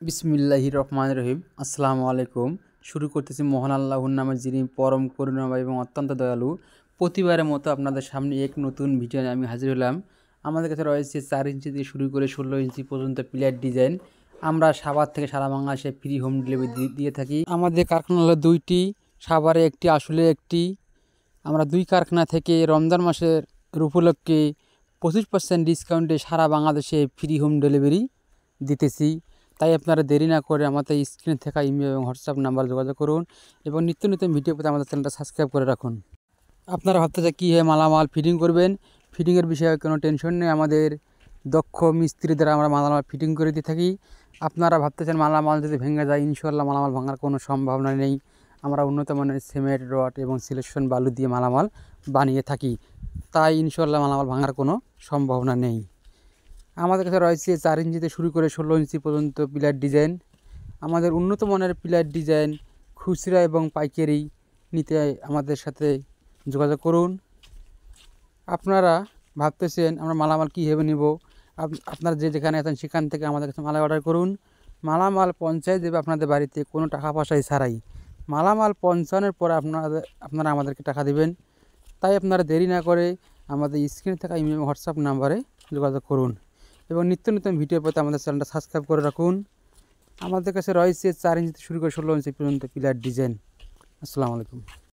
বিসমিল্লাহির রহমানির রহিম। আসসালামু আলাইকুম। শুরু করতেছি মহান আল্লাহর নামে, যিনি পরম করুণাময় এবং অত্যন্ত দয়ালু। প্রতিবারের মতো আপনাদের সামনে এক নতুন ভিডিও নিয়ে আমি হাজির হলাম। আমাদের কাছে রয়েছে 4 ইঞ্চি থেকে শুরু করে 16 ইঞ্চি পর্যন্ত প্লেট ডিজাইন। আমরা সাভার থেকে সারা বাংলাদেশে ফ্রি হোম ডেলিভারি দিয়ে থাকি। আমাদের কারখানা হলো 2টি, সাভারে একটি, আসলে একটি। আমরা 2 কারখানা থেকে রমজান মাসের উপলক্ষে 25% ডিসকাউন্টে সারা বাংলাদেশে ফ্রি হোম ডেলিভারি দিতেছি। তাই আপনারা দেরি না করে আমাদের স্ক্রিনে থাকা ইমেল এবং হোয়াটসঅ্যাপ নাম্বার যোগাযোগ করুন এবং নিত্য নতুন ভিডিও পেতে আমাদের চ্যানেলটা সাবস্ক্রাইব করে রাখুন। আপনারা ভাবতেছেন কীভাবে মালামাল ফিটিং করবেন, ফিটিংয়ের বিষয়ে কোনো টেনশন নেই। আমাদের দক্ষ মিস্ত্রি দ্বারা আমরা মালামাল ফিটিং করে দিয়ে থাকি। আপনারা ভাবতেছেন মালামাল যদি ভেঙে যায়, ইনশাআল্লাহ মালামাল ভাঙার কোনো সম্ভাবনা নেই। আমরা উন্নত মানের সিমেন্ট, রড এবং সিলেকশন বালু দিয়ে মালামাল বানিয়ে থাকি, তাই ইনশাআল্লাহ মালামাল ভাঙার কোনো সম্ভাবনা নেই। আমাদের কাছে রয়েছে 4 ইঞ্চিতে শুরু করে 16 ইঞ্চি পর্যন্ত পিলার ডিজাইন। আমাদের উন্নত মানের পিলার ডিজাইন খুচরা এবং পাইকারি নিতে আমাদের সাথে যোগাযোগ করুন। আপনারা ভাবতেছেন আমরা মালামাল কীভাবে নেব, আপনারা যেখানে আছেন সেখান থেকে আমাদের কাছে মালামাল অর্ডার করুন। মালামাল পৌঁছায় দেবে আপনাদের বাড়িতে কোনো টাকা পয়সাই ছাড়াই। মালামাল পৌঁছানোর পরে আপনারা আমাদেরকে টাকা দেবেন। তাই আপনারা দেরি না করে আমাদের স্ক্রিনে থাকা ইমেল এবং হোয়াটসঅ্যাপ নাম্বারে যোগাযোগ করুন এবং নিত্য নতুন ভিডিও পেতে আমাদের চ্যানেলটা সাবস্ক্রাইব করে রাখুন। আমাদের কাছে রয়েছে 4 ইঞ্চি থেকে শুরু করে 16 ইঞ্চি পর্যন্ত পিলার ডিজাইন। আসসালামু আলাইকুম।